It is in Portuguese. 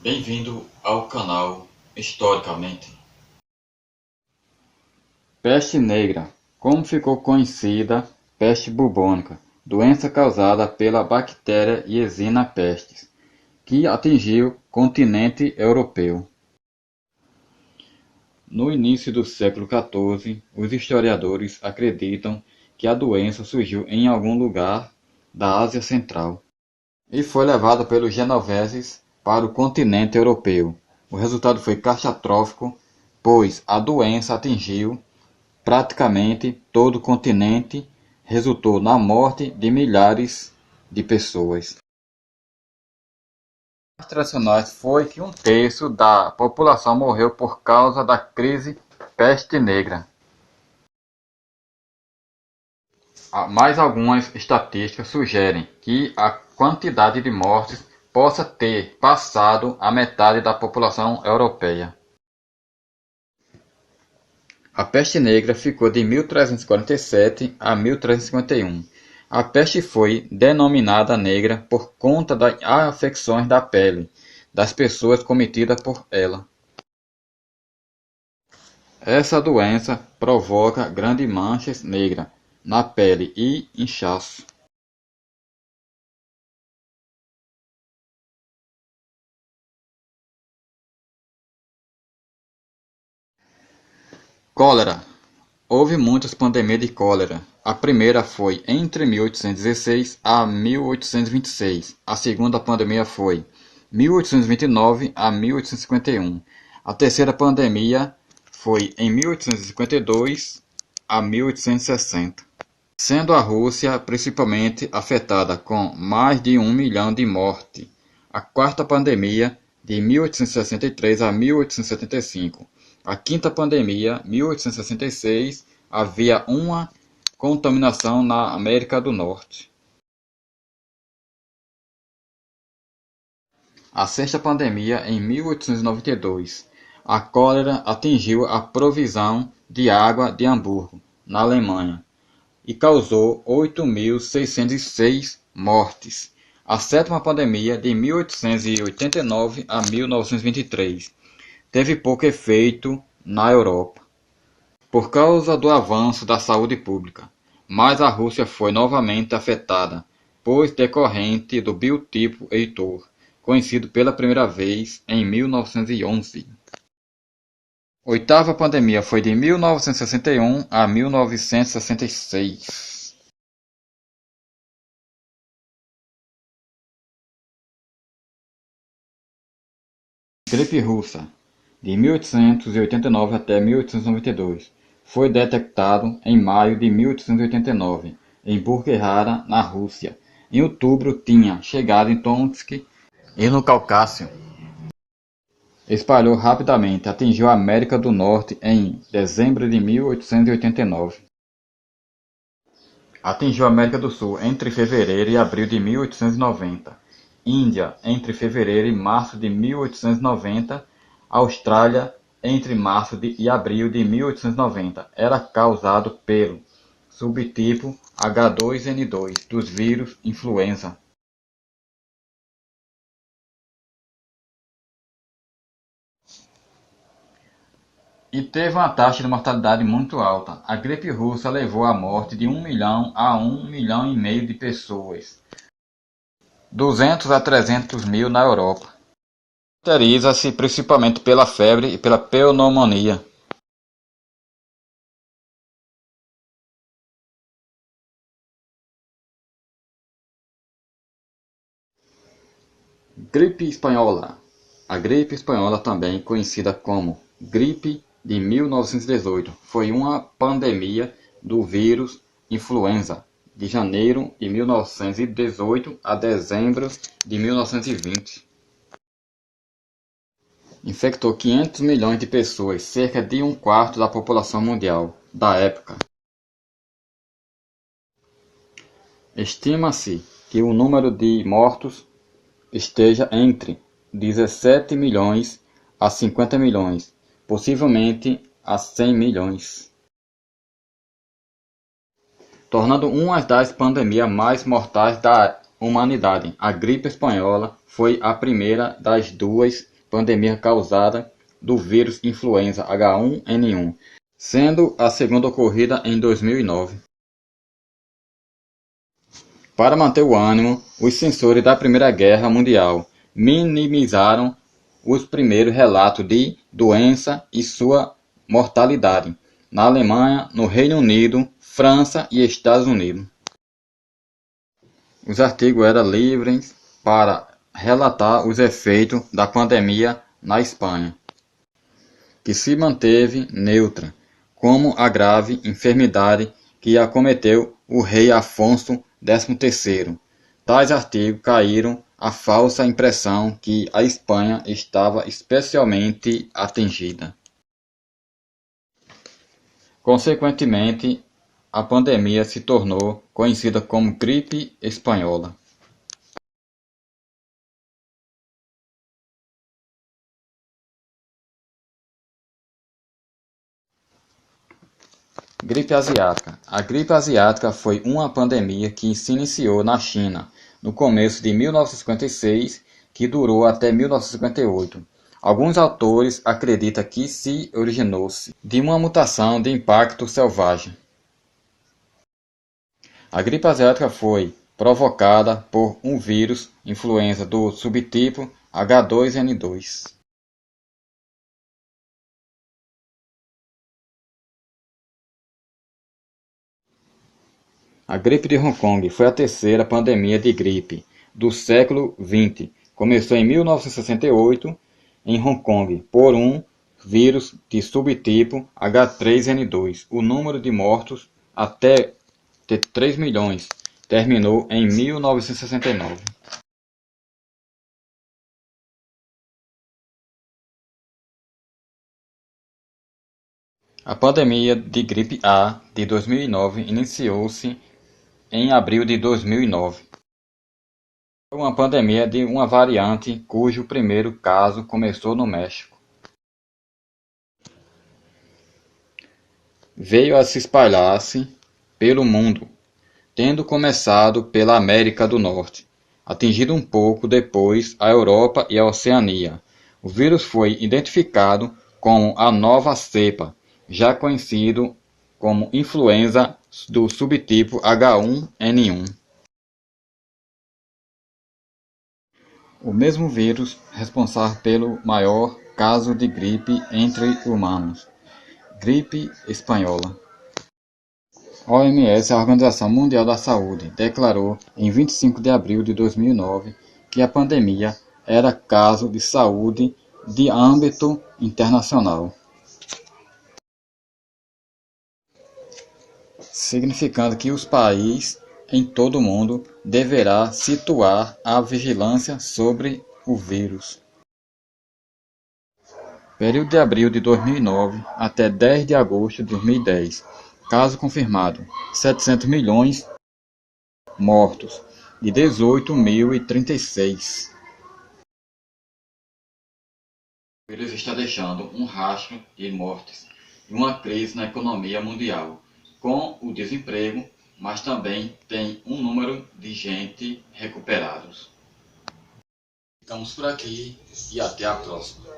Bem-vindo ao canal Historicamente. Peste negra, como ficou conhecida peste bubônica, doença causada pela bactéria Yersinia pestis, que atingiu o continente europeu. No início do século XIV, os historiadores acreditam que a doença surgiu em algum lugar da Ásia Central e foi levada pelos genoveses para o continente europeu. O resultado foi catastrófico, pois a doença atingiu praticamente todo o continente, resultou na morte de milhares de pessoas. As tradicionais foi que um terço da população morreu por causa da crise peste negra. Mais algumas estatísticas sugerem que a quantidade de mortes possa ter passado a metade da população europeia. A peste negra ficou de 1347 a 1351. A peste foi denominada negra por conta das afecções da pele das pessoas cometidas por ela. Essa doença provoca grandes manchas negras na pele e inchaço. Cólera. Houve muitas pandemias de cólera. A primeira foi entre 1816 a 1826. A segunda pandemia foi 1829 a 1851. A terceira pandemia foi em 1852 a 1860. Sendo a Rússia principalmente afetada com mais de 1 milhão de mortes. A quarta pandemia de 1863 a 1875. A quinta pandemia, 1866, havia uma contaminação na América do Norte. A sexta pandemia, em 1892, a cólera atingiu a provisão de água de Hamburgo, na Alemanha, e causou 8.606 mortes. A sétima pandemia, de 1889 a 1923, teve pouco efeito na Europa, por causa do avanço da saúde pública, mas a Rússia foi novamente afetada, pois decorrente do biotipo Heitor, conhecido pela primeira vez em 1911. Oitava pandemia foi de 1961 a 1966. Gripe russa, de 1889 até 1892, foi detectado em maio de 1889, em Bukhara, na Rússia. Em outubro tinha chegado em Tomsk e no Caucásia. Espalhou rapidamente, atingiu a América do Norte em dezembro de 1889. Atingiu a América do Sul entre fevereiro e abril de 1890. Índia entre fevereiro e março de 1890. Austrália entre março e abril de 1890. Era causado pelo subtipo H2N2 dos vírus influenza. E teve uma taxa de mortalidade muito alta. A gripe russa levou à morte de 1 milhão a 1,5 milhão de pessoas. 200 a 300 mil na Europa. Caracteriza-se principalmente pela febre e pela pneumonia. Gripe espanhola. A gripe espanhola, também conhecida como gripe de 1918, foi uma pandemia do vírus influenza de janeiro de 1918 a dezembro de 1920. Infectou 500 milhões de pessoas, cerca de um quarto da população mundial da época. Estima-se que o número de mortos esteja entre 17 milhões a 50 milhões, possivelmente a 100 milhões, tornando uma das pandemias mais mortais da humanidade. A gripe espanhola foi a primeira das duas pandemia causada do vírus influenza H1N1, sendo a segunda ocorrida em 2009. Para manter o ânimo, os censores da Primeira Guerra Mundial minimizaram os primeiros relatos de doença e sua mortalidade na Alemanha, no Reino Unido, França e Estados Unidos. Os artigos eram livres para relatar os efeitos da pandemia na Espanha, que se manteve neutra, como a grave enfermidade que acometeu o rei Afonso XIII. Tais artigos caíram a falsa impressão que a Espanha estava especialmente atingida. Consequentemente, a pandemia se tornou conhecida como gripe espanhola. Gripe asiática. A gripe asiática foi uma pandemia que se iniciou na China no começo de 1956, que durou até 1958. Alguns autores acreditam que se originou-se de uma mutação de impacto selvagem. A gripe asiática foi provocada por um vírus influenza do subtipo H2N2. A gripe de Hong Kong foi a terceira pandemia de gripe do século XX. Começou em 1968 em Hong Kong por um vírus de subtipo H3N2. O número de mortos até 3 milhões terminou em 1969. A pandemia de gripe A de 2009 iniciou-se em abril de 2009. Foi uma pandemia de uma variante cujo primeiro caso começou no México. Veio a se espalhar-se pelo mundo, tendo começado pela América do Norte, atingindo um pouco depois a Europa e a Oceania. O vírus foi identificado como a nova cepa, já conhecido como influenza do subtipo H1N1. O mesmo vírus responsável pelo maior caso de gripe entre humanos, gripe espanhola. A OMS, a Organização Mundial da Saúde, declarou em 25 de abril de 2009 que a pandemia era caso de saúde de âmbito internacional, significando que os países em todo o mundo deverá situar a vigilância sobre o vírus. Período de abril de 2009 até 10 de agosto de 2010. Caso confirmado, 700 milhões mortos e 18.036. O vírus está deixando um rastro de mortes e uma crise na economia mundial, com o desemprego, mas também tem um número de gente recuperados. Ficamos por aqui e até a próxima.